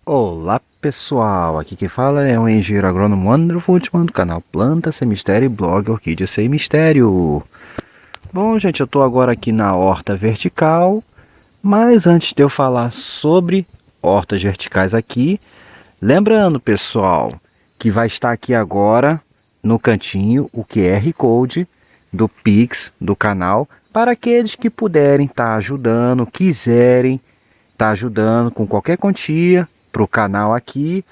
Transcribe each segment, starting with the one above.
Olá pessoal, aqui quem fala é o engenheiro agrônomo André Fultman do canal Planta Sem Mistério e blog Orquídea Sem Mistério. Bom gente, eu estou agora aqui na horta vertical, mas antes de eu falar sobre hortas verticais aqui, lembrando pessoal, que vai estar aqui agora no cantinho o QR Code do Pix do canal, para aqueles que puderem estar ajudando, quiserem estar ajudando com qualquer quantia para o canal aqui.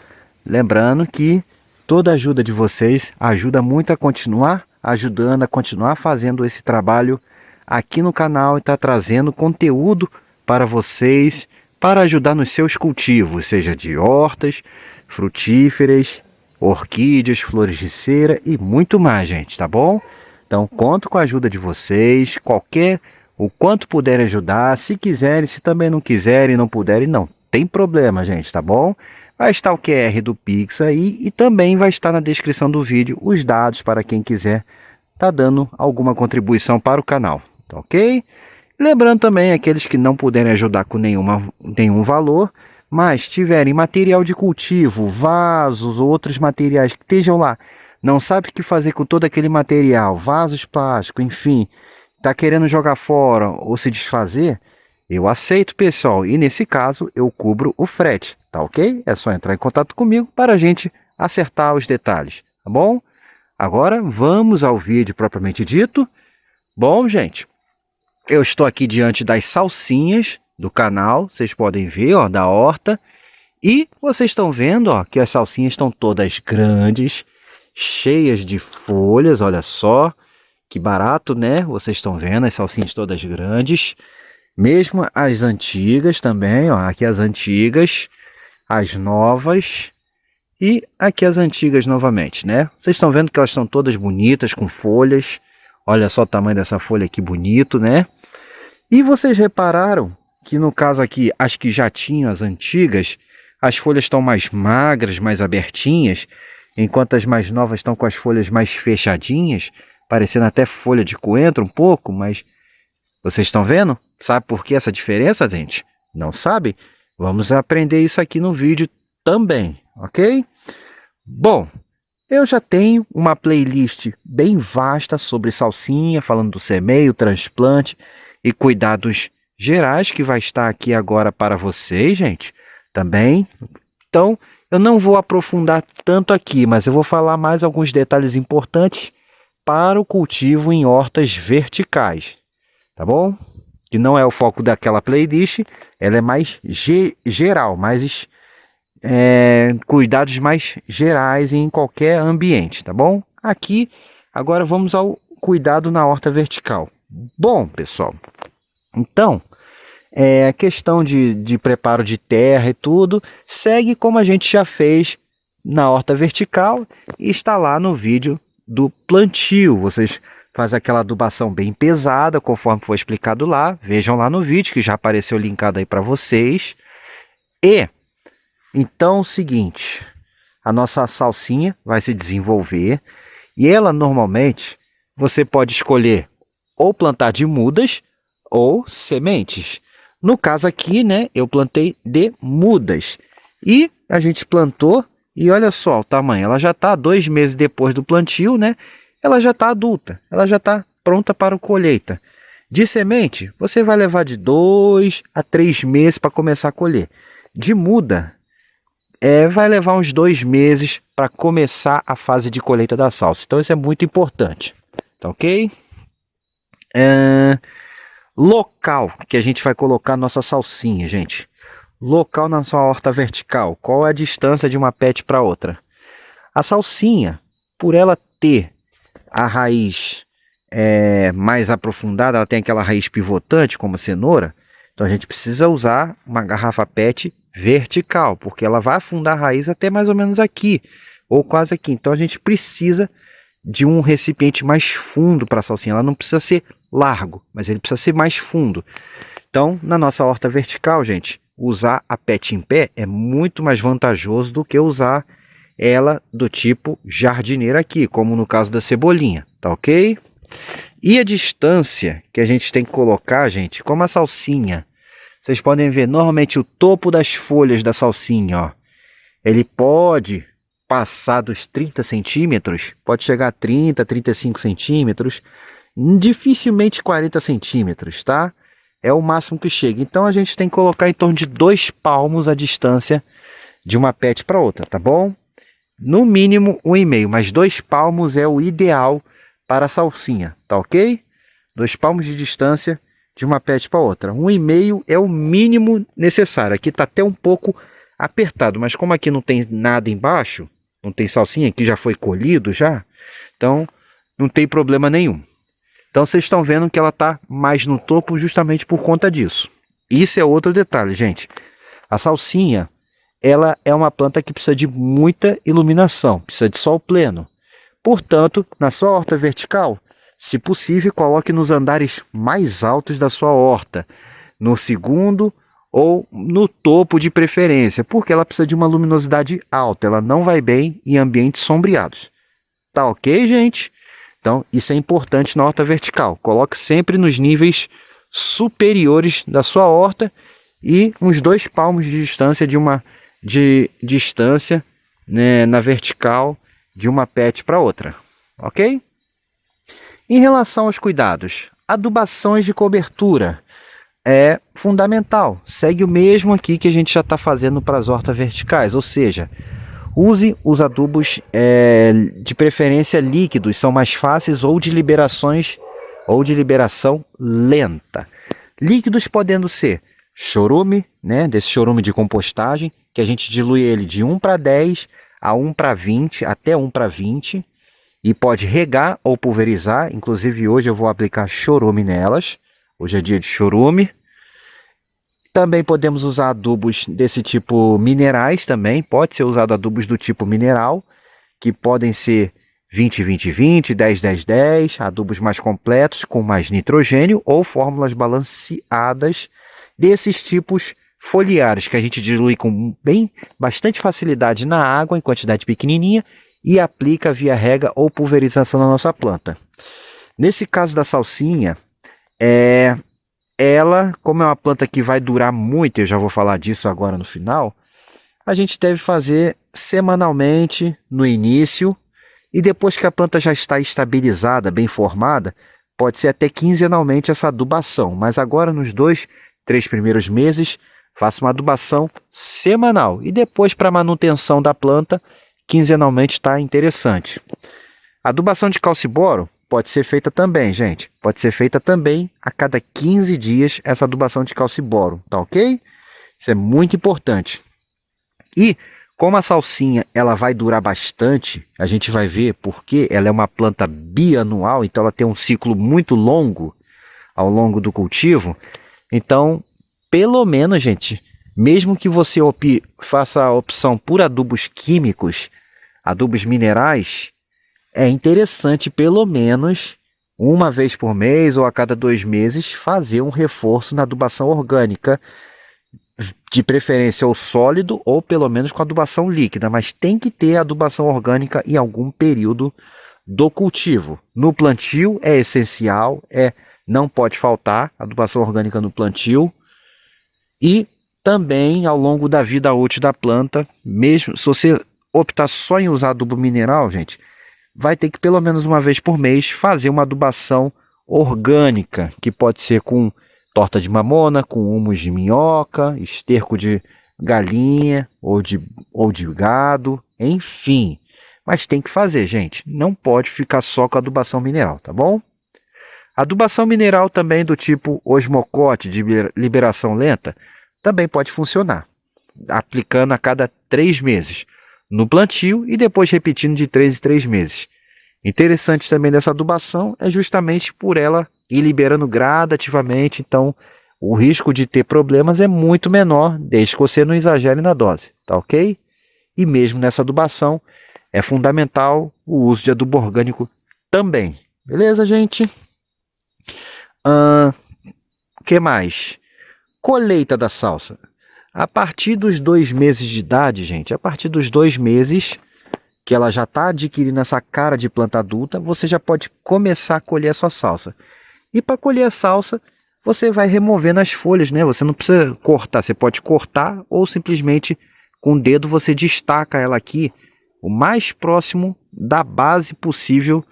Lembrando que toda ajuda de vocês ajuda muito a continuar ajudando, a continuar fazendo esse trabalho aqui no canal e tá trazendo conteúdo para vocês, para ajudar nos seus cultivos, seja de hortas, frutíferas, orquídeas, flores de cera e muito mais, gente, tá bom? Então conto com a ajuda de vocês, o quanto puderem ajudar, se quiserem, se também não quiserem, não puderem, não tem problema, gente, tá bom? Vai estar o QR do Pix aí e também vai estar na descrição do vídeo os dados para quem quiser tá dando alguma contribuição para o canal, tá ok? Lembrando também aqueles que não puderem ajudar com nenhum valor, mas tiverem material de cultivo, vasos ou outros materiais que estejam lá, não sabe o que fazer com todo aquele material, vasos plásticos, enfim, tá querendo jogar fora ou se desfazer, eu aceito, pessoal, e nesse caso eu cubro o frete, tá ok? É só entrar em contato comigo para a gente acertar os detalhes, tá bom? Agora vamos ao vídeo propriamente dito. Bom, gente, eu estou aqui diante das salsinhas do canal, vocês podem ver, ó, da horta. E vocês estão vendo, ó, que as salsinhas estão todas grandes, cheias de folhas, olha só. Que barato, né? Vocês estão vendo as salsinhas todas grandes. Mesmo as antigas também, ó, aqui as antigas, as novas e aqui as antigas novamente, né? Vocês estão vendo que elas estão todas bonitas, com folhas. Olha só o tamanho dessa folha aqui, bonito, né? E vocês repararam que no caso aqui, as que já tinham as antigas, as folhas estão mais magras, mais abertinhas, enquanto as mais novas estão com as folhas mais fechadinhas, parecendo até folha de coentro um pouco, mas vocês estão vendo? Sabe por que essa diferença, gente? Não sabe? Vamos aprender isso aqui no vídeo também, ok? Bom, eu já tenho uma playlist bem vasta sobre salsinha, falando do semeio, transplante e cuidados gerais, que vai estar aqui agora para vocês, gente, também. Então, eu não vou aprofundar tanto aqui, mas eu vou falar mais alguns detalhes importantes para o cultivo em hortas verticais, tá bom? Que não é o foco daquela playlist, ela é mais geral, mais cuidados mais gerais em qualquer ambiente, tá bom? Aqui, agora vamos ao cuidado na horta vertical. Bom, pessoal, então, a questão de preparo de terra e tudo, segue como a gente já fez na horta vertical e está lá no vídeo do plantio. Vocês fazem aquela adubação bem pesada, conforme foi explicado lá. Vejam lá no vídeo, que já apareceu linkado aí para vocês. E, então, o seguinte, a nossa salsinha vai se desenvolver. E ela, normalmente, você pode escolher ou plantar de mudas ou sementes. No caso aqui, né, eu plantei de mudas. E a gente plantou, e olha só o tamanho. Ela já está 2 meses depois do plantio, né? Ela já está adulta, ela já está pronta para a colheita. De semente, você vai levar de 2 a 3 meses para começar a colher. De muda, vai levar uns 2 meses para começar a fase de colheita da salsa. Então isso é muito importante, tá ok? Local que a gente vai colocar nossa salsinha, gente. Local na sua horta vertical. Qual é a distância de uma pet para outra? A salsinha, por ela ter a raiz mais aprofundada, ela tem aquela raiz pivotante como a cenoura, então a gente precisa usar uma garrafa PET vertical, porque ela vai afundar a raiz até mais ou menos aqui, ou quase aqui. Então a gente precisa de um recipiente mais fundo para a salsinha. Ela não precisa ser largo, mas ele precisa ser mais fundo. Então, na nossa horta vertical, gente, usar a PET em pé é muito mais vantajoso do que usar ela do tipo jardineira aqui, como no caso da cebolinha, tá ok? E a distância que a gente tem que colocar, gente, como a salsinha, vocês podem ver normalmente o topo das folhas da salsinha, ó, ele pode passar dos 30 centímetros, pode chegar a 30, 35 centímetros, dificilmente 40 centímetros, tá? É o máximo que chega. Então a gente tem que colocar em torno de 2 palmos a distância de uma PET para outra, tá bom? No mínimo 1,5, mas 2 palmos é o ideal para a salsinha, tá ok? 2 palmos de distância de uma PET para outra. 1,5 é o mínimo necessário. Aqui está até um pouco apertado, mas como aqui não tem nada embaixo, não tem salsinha, aqui já foi colhido já, então não tem problema nenhum. Então vocês estão vendo que ela está mais no topo justamente por conta disso. Isso é outro detalhe, gente. A salsinha, ela é uma planta que precisa de muita iluminação, precisa de sol pleno. Portanto, na sua horta vertical, se possível, coloque nos andares mais altos da sua horta, no segundo ou no topo de preferência, porque ela precisa de uma luminosidade alta, ela não vai bem em ambientes sombreados. Tá ok, gente? Então, isso é importante na horta vertical. Coloque sempre nos níveis superiores da sua horta e uns 2 palmos de distância distância, né, na vertical de uma PET para outra, ok? Em relação aos cuidados, adubações de cobertura é fundamental. Segue o mesmo aqui que a gente já está fazendo para as hortas verticais, ou seja, use os adubos de preferência líquidos, são mais fáceis, ou de liberação lenta. Líquidos podendo ser chorume, né, desse chorume de compostagem, que a gente dilui ele de 1:10 a 1:20, até 1:20, e pode regar ou pulverizar. Inclusive hoje eu vou aplicar chorume nelas, hoje é dia de chorume. Também podemos usar adubos desse tipo minerais também, pode ser usado adubos do tipo mineral, que podem ser 20-20-20, 10-10-10, adubos mais completos com mais nitrogênio ou fórmulas balanceadas desses tipos foliares que a gente dilui com bastante facilidade na água em quantidade pequenininha e aplica via rega ou pulverização na nossa planta. Nesse caso da salsinha, ela, como é uma planta que vai durar muito, eu já vou falar disso agora no final, a gente deve fazer semanalmente no início, e depois que a planta já está estabilizada, bem formada, pode ser até quinzenalmente essa adubação. Mas agora nos 2-3 primeiros meses, faça uma adubação semanal. E depois, para manutenção da planta, quinzenalmente está interessante. A adubação de calciboro pode ser feita também, gente. Pode ser feita também a cada 15 dias essa adubação de calciboro, tá ok? Isso é muito importante. E como a salsinha ela vai durar bastante, a gente vai ver porque ela é uma planta bianual, então ela tem um ciclo muito longo ao longo do cultivo. Então, pelo menos, gente, mesmo que você faça a opção por adubos químicos, adubos minerais, é interessante pelo menos uma vez por mês ou a cada 2 meses fazer um reforço na adubação orgânica, de preferência ou sólido ou pelo menos com adubação líquida, mas tem que ter adubação orgânica em algum período do cultivo. No plantio é essencial, não pode faltar adubação orgânica no plantio, e também ao longo da vida útil da planta. Mesmo se você optar só em usar adubo mineral, gente, vai ter que pelo menos uma vez por mês fazer uma adubação orgânica, que pode ser com torta de mamona, com humus de minhoca, esterco de galinha ou de gado, enfim. Mas tem que fazer, gente. Não pode ficar só com a adubação mineral, tá bom? Adubação mineral também do tipo osmocote, de liberação lenta, também pode funcionar, aplicando a cada 3 meses no plantio e depois repetindo de 3 em 3 meses. Interessante também dessa adubação é justamente por ela ir liberando gradativamente, então o risco de ter problemas é muito menor, desde que você não exagere na dose, tá ok? E mesmo nessa adubação é fundamental o uso de adubo orgânico também. Beleza, gente? Que mais? Colheita da salsa. A partir dos 2 meses de idade, gente, a partir dos 2 meses que ela já está adquirindo essa cara de planta adulta, você já pode começar a colher a sua salsa. E para colher a salsa, você vai removendo as folhas, né? Você não precisa cortar, você pode cortar ou simplesmente com o dedo você destaca ela aqui o mais próximo da base possível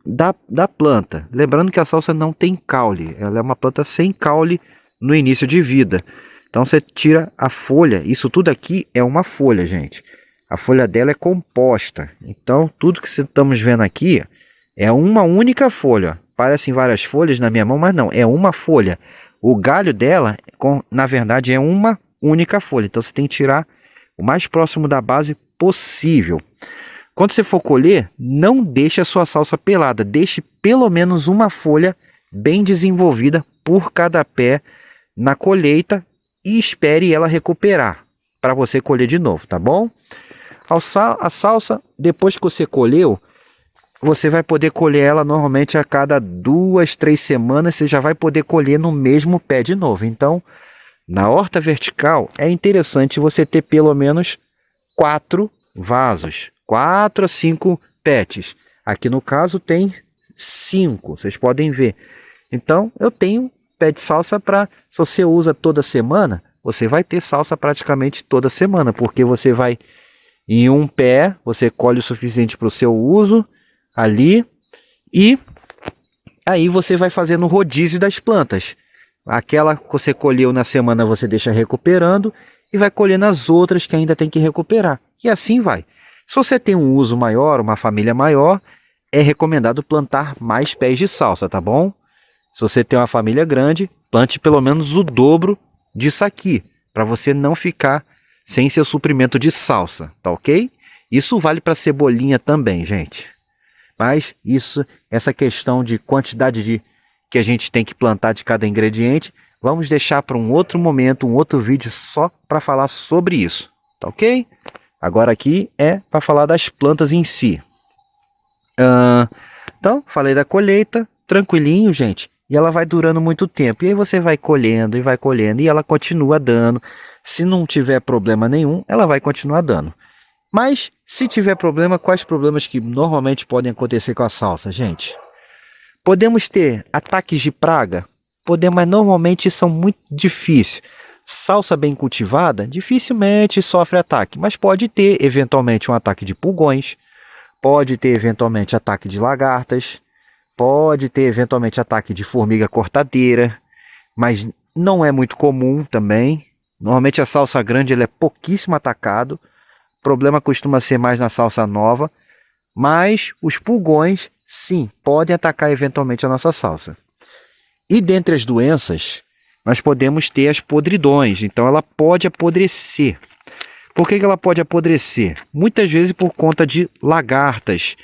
da planta. Lembrando que a salsa não tem caule, ela é uma planta sem caule no início de vida. Então você tira a folha, isso tudo aqui é uma folha, gente. A folha dela é composta, então tudo que estamos vendo aqui é uma única folha. Parecem várias folhas na minha mão, mas não, é uma folha. O galho dela, na verdade, é uma única folha. Então você tem que tirar o mais próximo da base possível. Quando você for colher, não deixe a sua salsa pelada. Deixe pelo menos uma folha bem desenvolvida por cada pé na colheita e espere ela recuperar para você colher de novo, tá bom? A salsa, depois que você colheu, você vai poder colher ela normalmente a cada 2, 3 semanas. Você já vai poder colher no mesmo pé de novo. Então, na horta vertical, é interessante você ter pelo menos 4 vasos, 4 a 5 pets. Aqui no caso tem 5, vocês podem ver. Então, eu tenho pé de salsa para, se você usa toda semana, você vai ter salsa praticamente toda semana, porque você vai em um pé, você colhe o suficiente para o seu uso ali, e aí você vai fazendo o rodízio das plantas. Aquela que você colheu na semana você deixa recuperando e vai colhendo as outras que ainda tem que recuperar. E assim vai. Se você tem um uso maior, uma família maior, é recomendado plantar mais pés de salsa, tá bom? Se você tem uma família grande, plante pelo menos o dobro disso aqui, para você não ficar sem seu suprimento de salsa, tá ok? Isso vale para cebolinha também, gente. Mas essa questão de quantidade que a gente tem que plantar de cada ingrediente, vamos deixar para um outro momento, um outro vídeo só para falar sobre isso, tá ok? Agora aqui é para falar das plantas em si. Então, falei da colheita, tranquilinho, gente, e ela vai durando muito tempo. E aí você vai colhendo e ela continua dando. Se não tiver problema nenhum, ela vai continuar dando. Mas, se tiver problema, quais problemas que normalmente podem acontecer com a salsa, gente? Podemos ter ataques de praga? Podemos, mas normalmente são muito difíceis. Salsa bem cultivada, dificilmente sofre ataque, mas pode ter eventualmente um ataque de pulgões, pode ter eventualmente ataque de lagartas, pode ter eventualmente ataque de formiga cortadeira, mas não é muito comum também. Normalmente a salsa grande ela é pouquíssimo atacado. O problema costuma ser mais na salsa nova, mas os pulgões, sim, podem atacar eventualmente a nossa salsa. E dentre as doenças, nós podemos ter as podridões, então ela pode apodrecer. Por que ela pode apodrecer? Muitas vezes por conta de lagartas,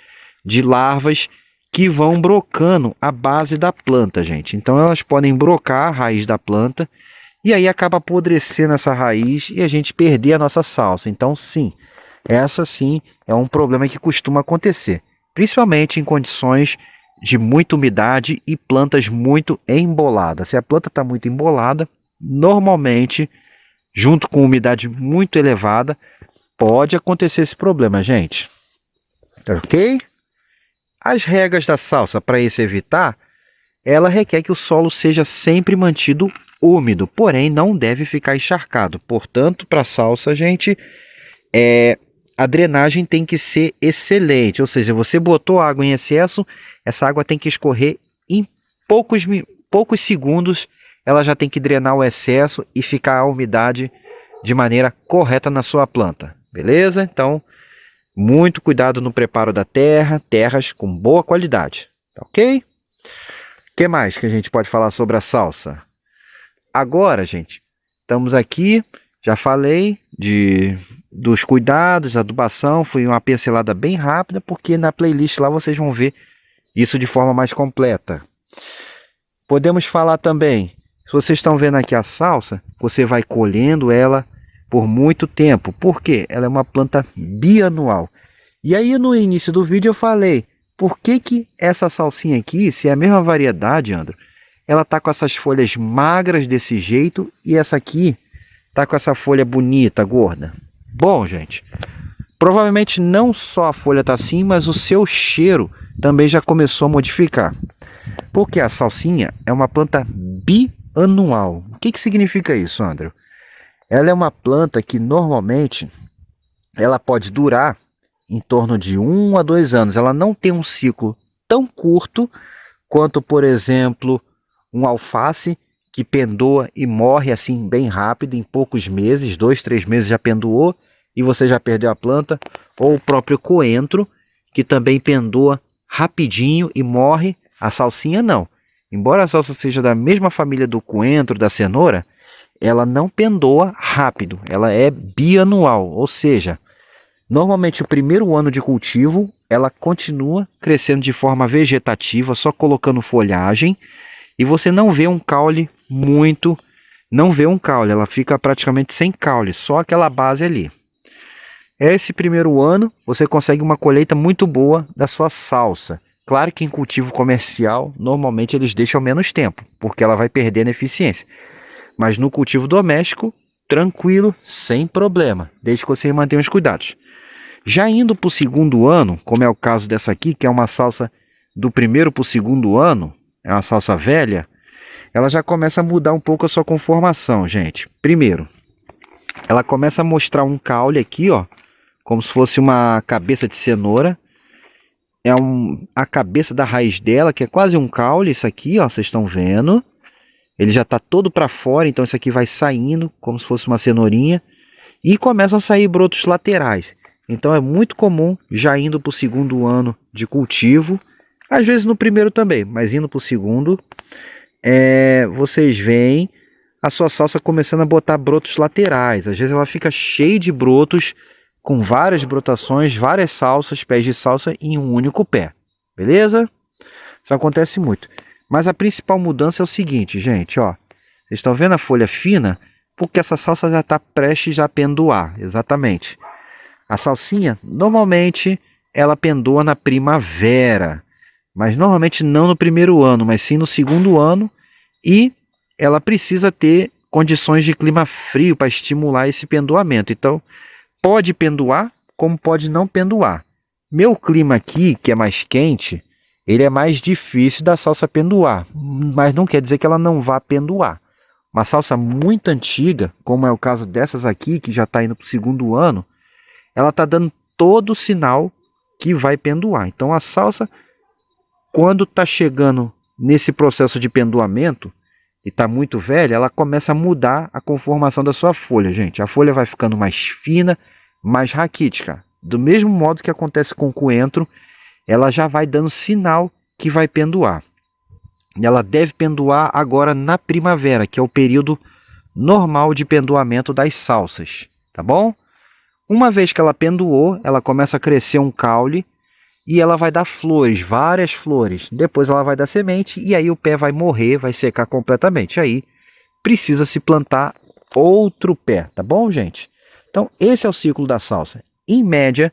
de larvas que vão brocando a base da planta, gente. Então elas podem brocar a raiz da planta e aí acaba apodrecendo essa raiz e a gente perder a nossa salsa. Então sim, essa sim é um problema que costuma acontecer, principalmente em condições de muita umidade e plantas muito emboladas. Se a planta está muito embolada, normalmente, junto com umidade muito elevada, pode acontecer esse problema, gente. Ok? As regras da salsa para isso evitar, ela requer que o solo seja sempre mantido úmido, porém não deve ficar encharcado. Portanto, para a salsa, gente, a drenagem tem que ser excelente, ou seja, você botou água em excesso, essa água tem que escorrer em poucos segundos, ela já tem que drenar o excesso e ficar a umidade de maneira correta na sua planta, beleza? Então, muito cuidado no preparo da terra, terras com boa qualidade, tá ok? O que mais que a gente pode falar sobre a salsa? Agora, gente, estamos aqui, já falei dos cuidados, adubação, foi uma pincelada bem rápida, porque na playlist lá vocês vão ver isso de forma mais completa. Podemos falar também, se vocês estão vendo aqui a salsa, você vai colhendo ela por muito tempo. Por quê? Ela é uma planta bianual. E aí no início do vídeo eu falei, por que essa salsinha aqui, se é a mesma variedade, Andro, ela tá com essas folhas magras desse jeito e essa aqui tá com essa folha bonita, gorda? Bom, gente, provavelmente não só a folha tá assim, mas o seu cheiro também já começou a modificar. Porque a salsinha é uma planta bianual. O que significa isso, André? Ela é uma planta que normalmente ela pode durar em torno de 1 a 2 anos. Ela não tem um ciclo tão curto quanto, por exemplo, um alface que pendoa e morre assim bem rápido, em poucos meses, 2, 3 meses já pendoou e você já perdeu a planta. Ou o próprio coentro, que também pendoa rapidinho e morre. A salsinha não. Embora a salsa seja da mesma família do coentro, da cenoura, ela não pendoa rápido, ela é bianual, ou seja, normalmente o primeiro ano de cultivo ela continua crescendo de forma vegetativa, só colocando folhagem, e você não vê um caule não vê um caule, ela fica praticamente sem caule, só aquela base ali. Esse primeiro ano você consegue uma colheita muito boa da sua salsa. Claro que em cultivo comercial, normalmente eles deixam menos tempo, porque ela vai perdendo eficiência. Mas no cultivo doméstico, tranquilo, sem problema, desde que você mantenha os cuidados. Já indo para o segundo ano, como é o caso dessa aqui, que é uma salsa do primeiro para o segundo ano, é uma salsa velha, ela já começa a mudar um pouco a sua conformação, gente. Primeiro, ela começa a mostrar um caule aqui, ó, como se fosse uma cabeça de cenoura. A cabeça da raiz dela, que é quase um caule, isso aqui, ó, vocês estão vendo. Ele já está todo para fora, então isso aqui vai saindo como se fosse uma cenourinha. E começam a sair brotos laterais. Então é muito comum, já indo para o segundo ano de cultivo, às vezes no primeiro também, mas indo para o segundo, vocês veem a sua salsa começando a botar brotos laterais. Às vezes ela fica cheia de brotos, com várias brotações, várias salsas, pés de salsa em um único pé. Beleza? Isso acontece muito. Mas a principal mudança é o seguinte, gente, ó. Vocês estão vendo a folha fina? Porque essa salsa já está prestes a pendoar, exatamente. A salsinha, normalmente, ela pendoa na primavera. Mas normalmente não no primeiro ano, mas sim no segundo ano. E ela precisa ter condições de clima frio para estimular esse pendoamento. Então, pode pendoar, como pode não pendoar. Meu clima aqui, que é mais quente, ele é mais difícil da salsa pendoar, mas não quer dizer que ela não vá pendoar. Uma salsa muito antiga, como é o caso dessas aqui, que já está indo para o segundo ano, ela está dando todo o sinal que vai pendoar. Então a salsa, quando está chegando nesse processo de pendoamento, e está muito velha, ela começa a mudar a conformação da sua folha, gente. A folha vai ficando mais fina, mais raquítica. Do mesmo modo que acontece com o coentro, ela já vai dando sinal que vai pendoar. Ela deve pendoar agora na primavera, que é o período normal de pendoamento das salsas, tá bom? Uma vez que ela pendoou, ela começa a crescer um caule e ela vai dar flores, várias flores. Depois ela vai dar semente e aí o pé vai morrer, vai secar completamente. Aí precisa se plantar outro pé, tá bom, gente? Então esse é o ciclo da salsa, em média.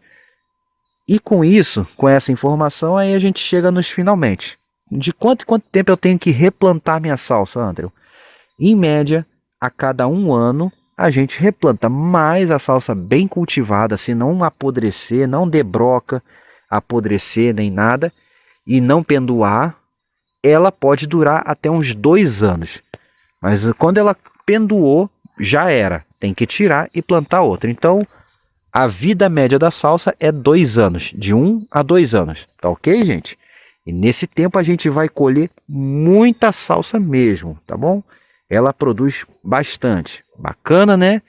E com isso, com essa informação, aí a gente chega nos finalmente. De quanto em quanto tempo eu tenho que replantar minha salsa, André? Em média, a cada 1 ano, a gente replanta mais a salsa bem cultivada, se não apodrecer, não debroca, apodrecer nem nada, e não pendoar, ela pode durar até uns 2 anos. Mas quando ela pendoou, já era. Tem que tirar e plantar outra. Então, a vida média da salsa é 2 anos, de 1 a 2 anos, tá ok, gente? E nesse tempo a gente vai colher muita salsa mesmo, tá bom? Ela produz bastante, bacana, né?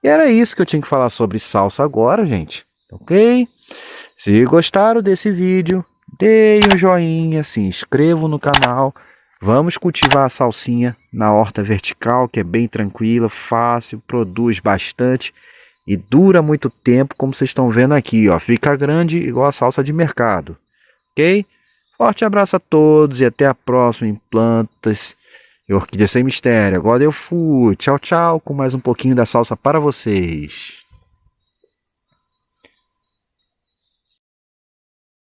E era isso que eu tinha que falar sobre salsa agora, gente, ok? Se gostaram desse vídeo, deem um joinha, se inscrevam no canal. Vamos cultivar a salsinha na horta vertical, que é bem tranquila, fácil, produz bastante. E dura muito tempo, como vocês estão vendo aqui, ó. Fica grande igual a salsa de mercado. Ok? Forte abraço a todos e até a próxima em Plantas e Orquídea Sem Mistério. Agora eu fui. Tchau, tchau. Com mais um pouquinho da salsa para vocês.